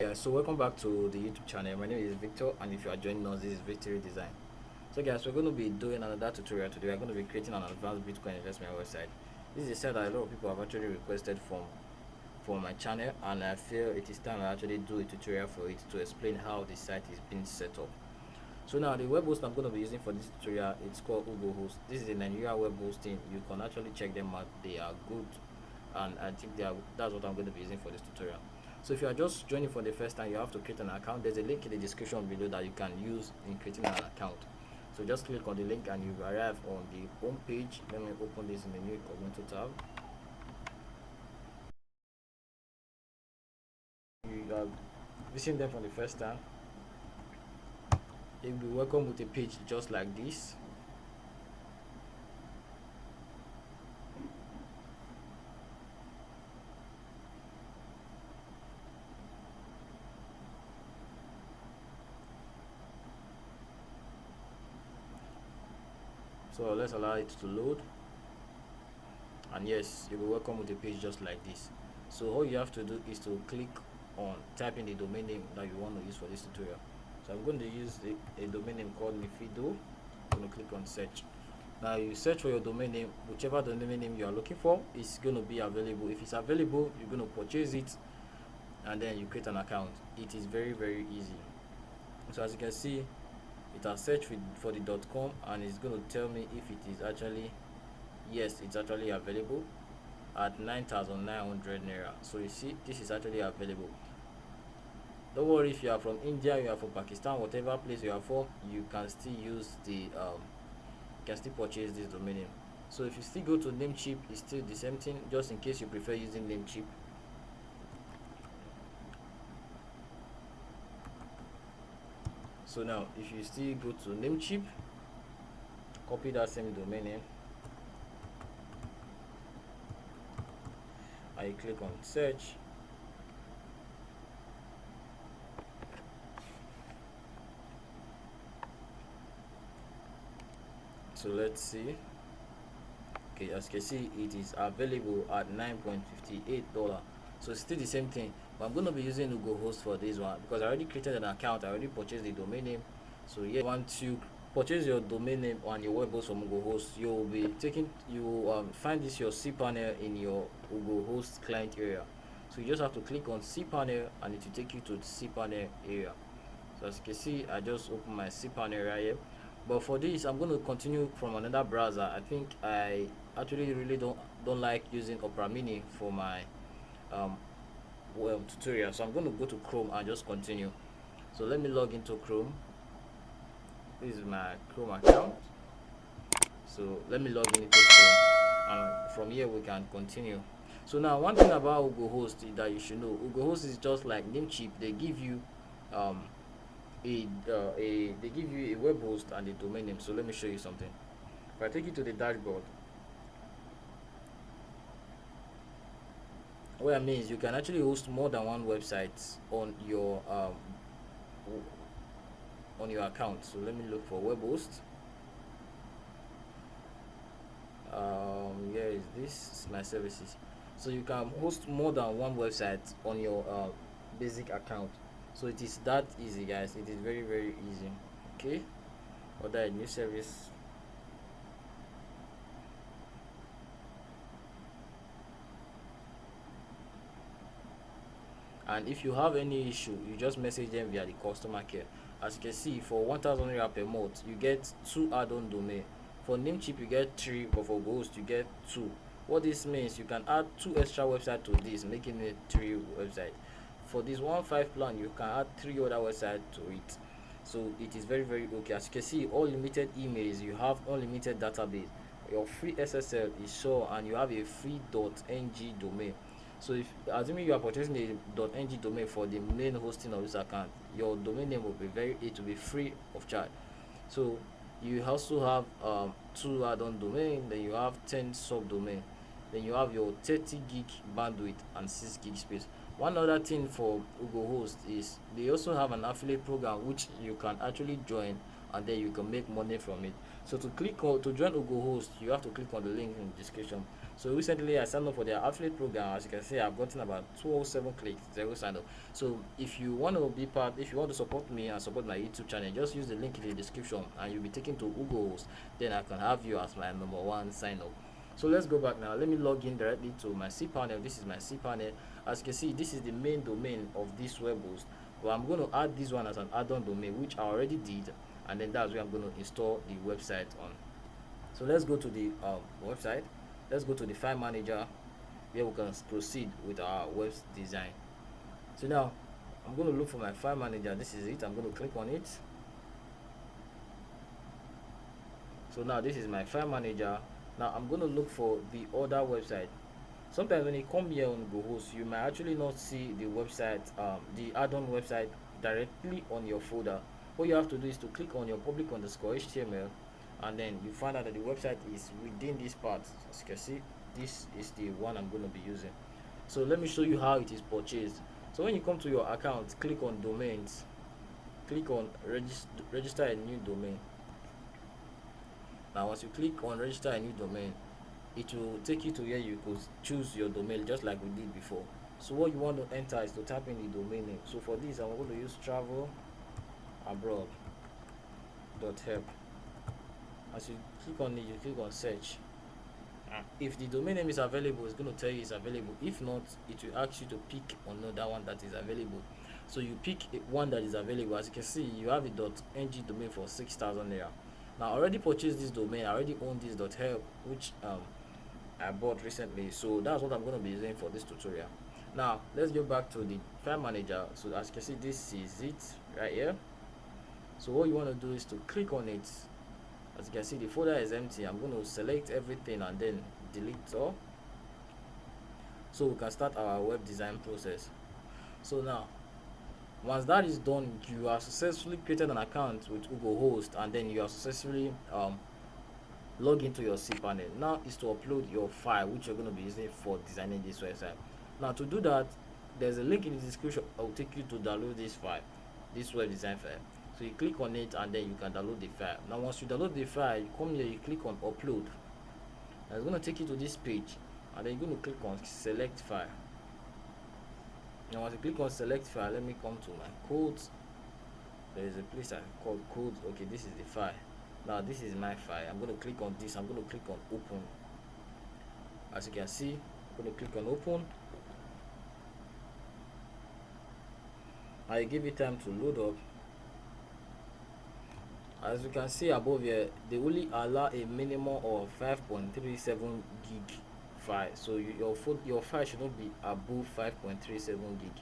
Yeah, so welcome back to the YouTube channel. My name is Victor, and if you are joining us, this is Victory Design. So guys, we're going to be doing another tutorial today. We're going to be creating an advanced Bitcoin investment website. This is a site that a lot of people have actually requested from my channel, and I feel it is time I actually do a tutorial for it to explain how the site is being set up. So now the web host I'm going to be using for this tutorial, it's called Host. This is a Nigeria web hosting. You can actually check them out. They are good, and I think that's what I'm going to be using for this tutorial. So if you are just joining for the first time, you have to create an account. There's a link in the description below that you can use in creating an account. So just click on the link and you arrive on the home page. Let me open this in the new incognito tab. You are visiting them for the first time, you'll be welcome with a page just like this. So let's allow it to load, and yes, you'll be welcome with a page just like this. So all you have to do is to click on type in the domain name that you want to use for this tutorial. So I'm going to use a domain name called Mifido. I'm going to click on search. Now you search for your domain name. Whichever domain name you are looking for is going to be available. If it's available, you're going to purchase it, and then you create an account. It is very easy. So as you can see, it has searched for the .com, and it's going to tell me if it is actually, yes, it's actually available at 9,900 naira. So you see, this is actually available. Don't worry if you are from India, you are from Pakistan, whatever place you are from, you can still use the can still purchase this domain name. So if you still go to Namecheap, it's still the same thing, just in case you prefer using Namecheap. So now if you still go to Namecheap, copy that same domain name and you click on search. So let's see. Okay, as you can see, it is available at $9.58. So it's still the same thing, but I'm going to be using Host for this one because I already created an account. I already purchased the domain name. So yeah, once you purchase your domain name on your web host from Host, you will be taking, you will find this your cpanel in your Host client area. So you just have to click on cpanel and it will take you to the cpanel area. So as you can see, I just opened my cpanel right here. But for this, I'm going to continue from another browser. I think I actually really don't like using Opera Mini for my tutorial, so I'm going to go to Chrome and just continue. So let me log into Chrome. This is my Chrome account. So let me log into Chrome, and from here we can continue. So now one thing about Host that you should know, Host is just like Namecheap. They give you they give you a web host and a domain name. So let me show you something. If I take you to the dashboard, what it means, you can actually host more than one website on your account. So let me look for web host. Here is this is my services. So you can host more than one website on your basic account. So it is that easy, guys. It is very easy. Okay, order a new service. And if you have any issue, you just message them via the customer care. As you can see, for 1,000 naira per month, you get 2 add-on domain. For Namecheap you get 3, but for Host you get 2. What this means, you can add 2 extra websites to this, making it 3 websites. For this 1.5 plan, you can add 3 other websites to it. So it is very okay. As you can see, unlimited emails, you have unlimited database, your free SSL is sure, and you have a free .ng domain. So if assuming you are purchasing a .ng domain for the main hosting of this account, your domain name will be it will be free of charge. So you also have 2 add-on domain, then you have 10 subdomain, then you have your 30 gig bandwidth and 6 gig space. One other thing for Host is they also have an affiliate program which you can actually join, and then you can make money from it. So to join Host, you have to click on the link in the description. So recently I signed up for their affiliate program. As you can see, I've gotten about 207 clicks, zero sign up. So if you want to be part, if you want to support me and support my YouTube channel, just use the link in the description and you'll be taken to Google's. Then I can have you as my #1 sign up. So let's go back now. Let me log in directly to my cpanel. This is my cpanel. As you can see, this is the main domain of this web host. But I'm going to add this one as an add-on domain, which I already did, and then that's where I'm going to install the website on. So let's go to the website. Let's go to the file manager where we can proceed with our web design. So now I'm going to look for my file manager. This is it. I'm going to click on it. So now this is my file manager. Now I'm going to look for the other website. Sometimes when you come here on GoHost, you might actually not see the website, the add-on website directly on your folder. What you have to do is to click on your public underscore HTML, and then you find out that the website is within this part. As you can see, this is the one I'm going to be using. So let me show you how it is purchased. So when you come to your account, click on domains, click on register a new domain. Now once you click on register a new domain, it will take you to where you could choose your domain just like we did before. So what you want to enter is to type in the domain name. So for this, I'm going to use travelabroad.help. As you click on it, you click on search. If the domain name is available, it's going to tell you it's available. If not, it will ask you to pick another one that is available. So you pick one that is available. As you can see, you have a .ng domain for 6,000 naira. Now I already purchased this domain. I already own this .help, which I bought recently. So that's what I'm going to be using for this tutorial. Now let's go back to the file manager. So as you can see, this is it right here. So what you want to do is to click on it. As you can see, the folder is empty. I'm going to select everything and then delete all, so we can start our web design process. So now once that is done, you have successfully created an account with Host, and then you have successfully log into your cpanel. Now is to upload your file which you're going to be using for designing this website. Now to do that, there's a link in the description that will take you to download this file, this web design file. So you click on it and then you can download the file. Now once you download the file, you come here, you click on upload, and it's going to take you to this page, and then you're going to click on select file. Now once you click on select file, let me come to my codes. There is a place I call codes. Okay, this is the file. Now this is my file. I'm going to click on this. I'm going to click on open. As you can see, I'm going to click on open. I give it time to load up. As you can see above here, they only allow a minimum of 5.37 gig file. So your file should not be above 5.37 gig.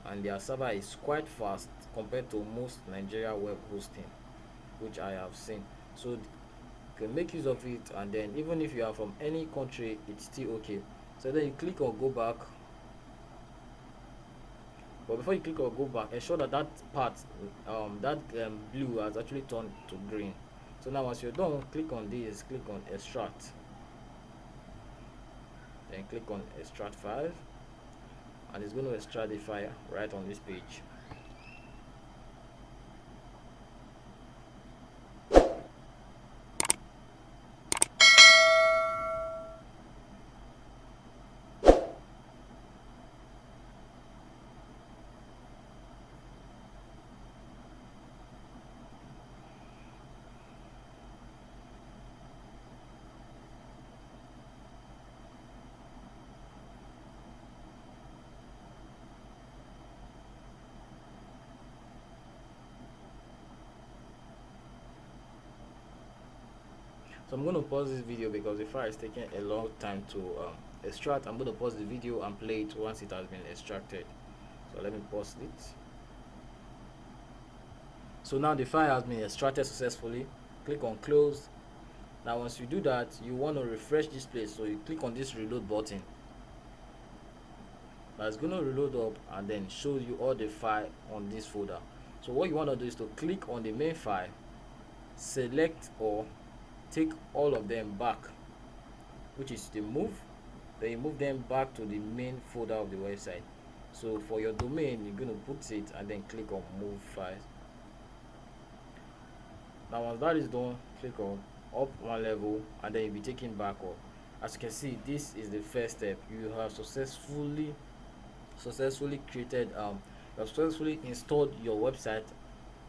And their server is quite fast compared to most Nigeria web hosting, which I have seen. So you can make use of it, and then even if you are from any country, it's still okay. So then you click on go back. But before you click on go back, ensure that that part, blue has actually turned to green. So now once you're done, click on this, click on extract, then click on extract file, and it's going to extract the file right on this page. So I'm going to pause this video because the file is taking a long time to extract. I'm going to pause the video and play it once it has been extracted. So let me pause it. So now the file has been extracted successfully. Click on close. Now once you do that, you want to refresh this place, so you click on this reload button. Now it's going to reload up and then show you all the file on this folder. So what you want to do is to click on the main file, select or take all of them back, which is the move. Then you move them back to the main folder of the website. So for your domain, you're going to put it and then click on move files. Now once that is done, click on up one level, and then you'll be taken back up. As you can see, this is the first step. You have successfully created you have successfully installed your website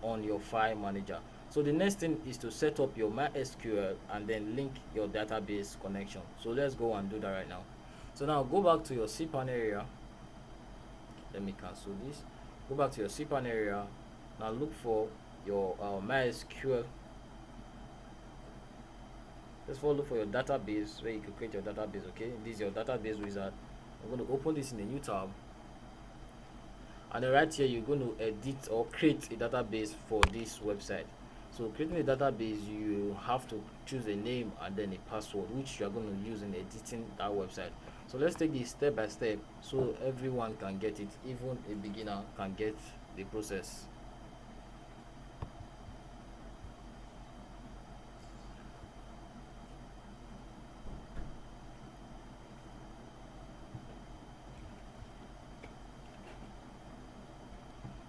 on your file manager. So the next thing is to set up your MySQL and then link your database connection. So let's go and do that right now. So now go back to your cpanel area. Let me cancel this. Go back to your cpanel area. Now look for your MySQL. Let's follow for your database where you can create your database. Okay, this is your database wizard. I'm going to open this in a new tab, and then right here you're going to edit or create a database for this website. So creating a database, you have to choose a name and then a password which you are going to use in editing that website. So let's take this step by step so everyone can get it, even a beginner can get the process.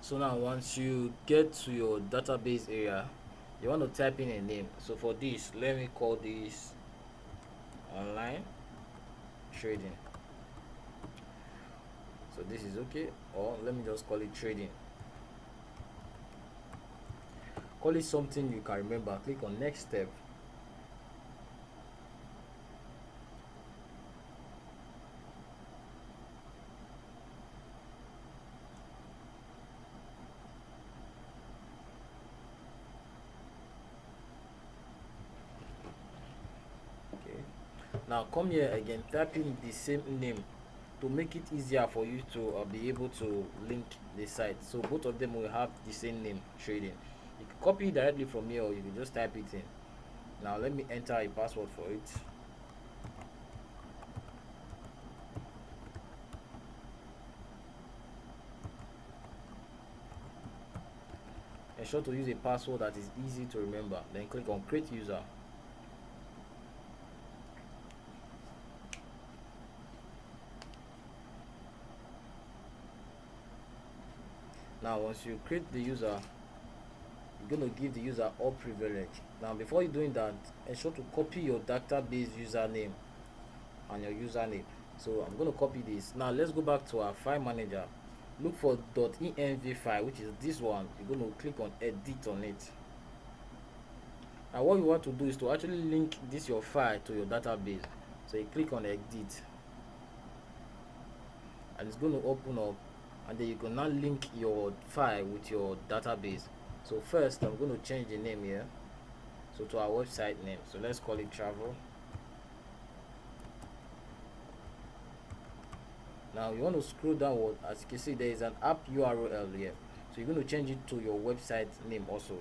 So now once you get to your database area, you want to type in a name. So for this, let me call this online trading. So this is okay, or let me just call it trading. Call it something you can remember. Click on next step. Now come here again, type in the same name to make it easier for you to be able to link the site. So both of them will have the same name, trading. You can copy it directly from here, or you can just type it in. Now let me enter a password for it. Ensure to use a password that is easy to remember. Then click on create user. Now once you create the user, you're going to give the user all privilege. Now before you're doing that, ensure to copy your database username and your username. So I'm going to copy this. Now let's go back to our file manager. Look for .env file, which is this one. You're going to click on edit on it. Now what you want to do is to actually link this your file to your database. So you click on edit, and it's going to open up, and then you can now link your file with your database. So first I'm going to change the name here, so to our website name. So let's call it travel. Now you want to scroll downward. As you can see, there is an app URL here, so you're going to change it to your website name also.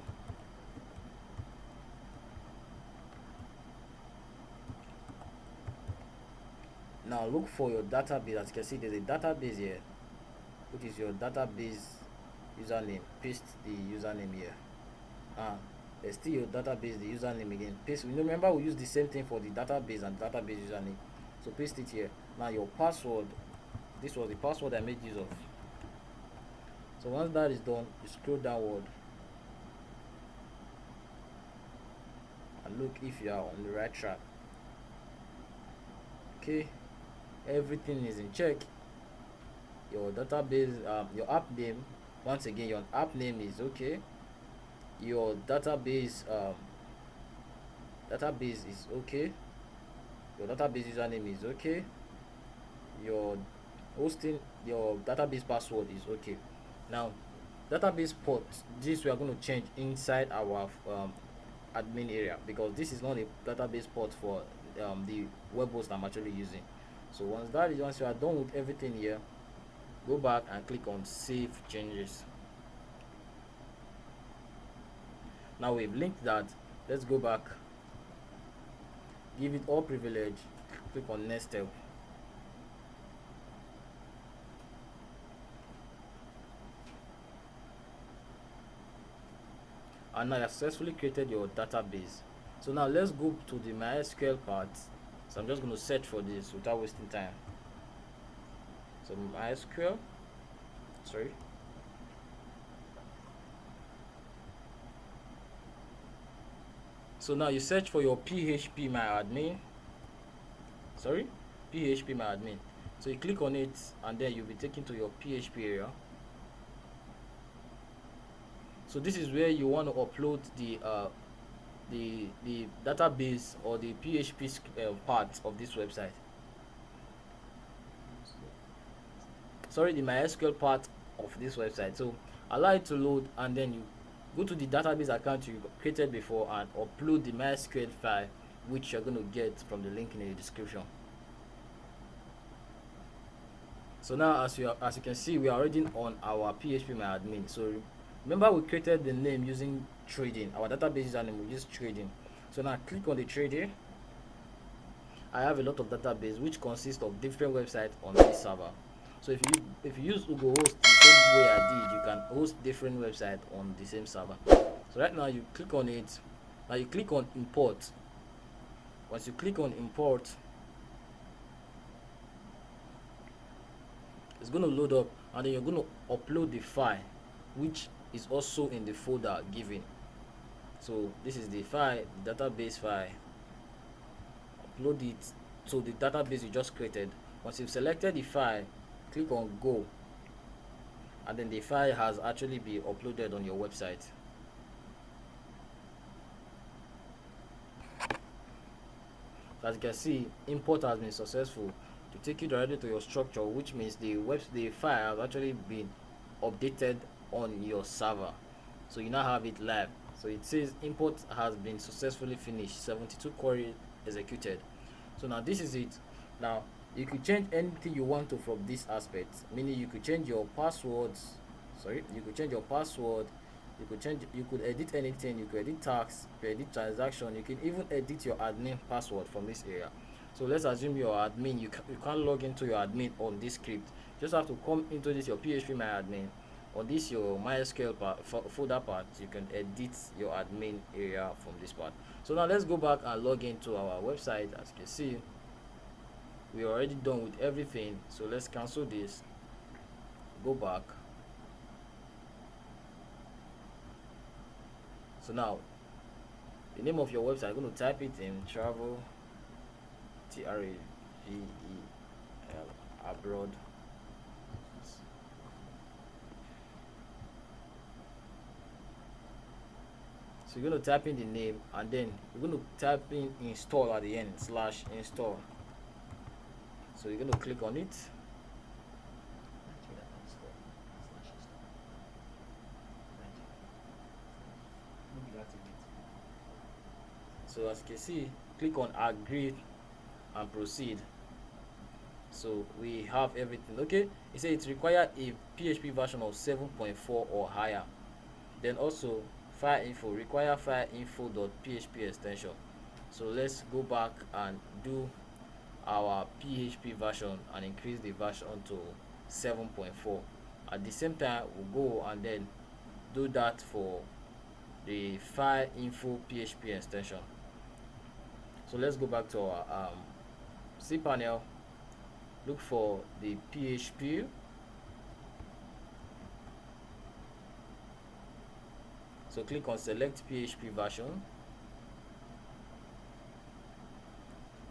Now look for your database. As you can see, there's a database here, which is your database username. Paste the username here. There's still your database, the username again. Paste. Remember, we use the same thing for the database and database username. So paste it here. Now your password. This was the password I made use of. So once that is done, you scroll downward and look if you are on the right track. Okay, everything is in check. Your database, your app name, once again your app name is okay. Your database is okay. Your database username is okay. Your hosting, your database password is okay. Now database port, this we are going to change inside our admin area, because this is not a database port for the web host I'm actually using. So once you are done with everything here, go back and click on save changes. Now we've linked that. Let's go back, give it all privilege, click on next step. And now you have successfully created your database. So now let's go to the MySQL part. So I'm just going to search for this without wasting time. So MySQL, sorry. So now you search for your php my admin, php my admin. So you click on it, and then you'll be taken to your php area. So this is where you want to upload the database or the php part of this website. Sorry, the MySQL part of this website. So allow it to load, and then you go to the database account you created before and upload the MySQL file, which you're going to get from the link in the description. So now, as you can see, we are already on our php my admin. So remember, we created the name using trading. Our database username we use trading. So now click on the trader. I have a lot of database which consists of different websites on this server. So if you use Google Host the same way I did, you can host different websites on the same server. So right now you click on it. Now you click on import. Once you click on import, it's going to load up, and then you're going to upload the file, which is also in the folder given. So this is the file, the database file. Upload it to the database you just created. Once you've selected the file, click on go, and then the file has actually been uploaded on your website. As you can see, import has been successful to take you directly to your structure, which means the file has actually been updated on your server. So you now have it live. So it says import has been successfully finished, 72 queries executed. So now this is it. Now you could change anything you want to from this aspect, meaning you could change your passwords. You could change your password. You could edit anything. You could edit tags, you could edit transaction. You can even edit your admin password from this area. So let's assume your admin, you can't log into your admin on this script. You just have to come into this your php my admin. On this your MySQL folder part, you can edit your admin area from this part. So now let's go back and log into our website. As you can see, we're already done with everything. So let's cancel this, go back. So now the name of your website, I'm going to type it in travel, travel abroad. So you're going to type in the name, and then you're going to type in install at the end, /install. So you're going to click on it. So as you can see, click on agree and proceed. So we have everything. Okay, it says it requires a PHP version of 7.4 or higher. Then also file info, require file info.php extension. So let's go back and do our PHP version and increase the version to 7.4. At the same time, we'll go and then do that for the file info PHP extension. So let's go back to our cpanel, look for the PHP. So click on select PHP version.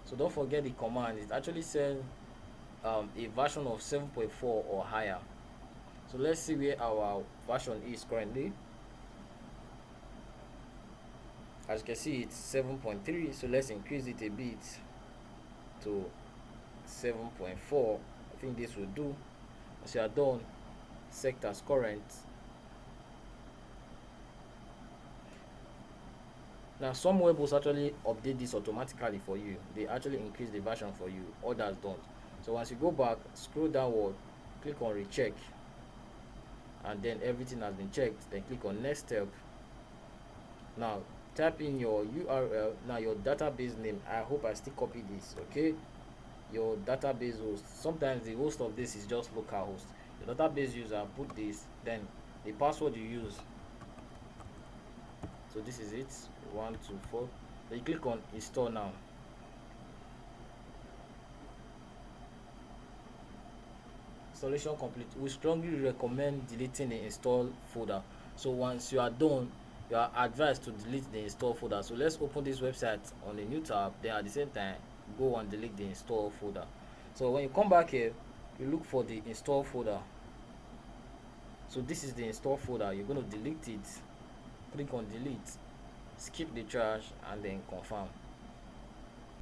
So don't forget the command, it actually says a version of 7.4 or higher. So let's see where our version is currently. As you can see, it's 7.3, so let's increase it a bit to 7.4. I think this will do. As you are done, set as current. Now some webhosts actually update this automatically for you. They actually increase the version for you, others don't. So once you go back, scroll downward, click on recheck, and then everything has been checked. Then click on next step. Now type in your URL, now your database name. I hope I still copy this. Okay, your database host, sometimes the host of this is just localhost. Your database user, put this, then the password you use. So this is it, 124. Then you click on install now. Installation complete. We strongly recommend deleting the install folder. So once you are done, you are advised to delete the install folder. So let's open this website on a new tab, then at the same time go and delete the install folder. So when you come back here, you look for the install folder. So this is the install folder. You're going to delete it. Click on delete, skip the trash, and then confirm.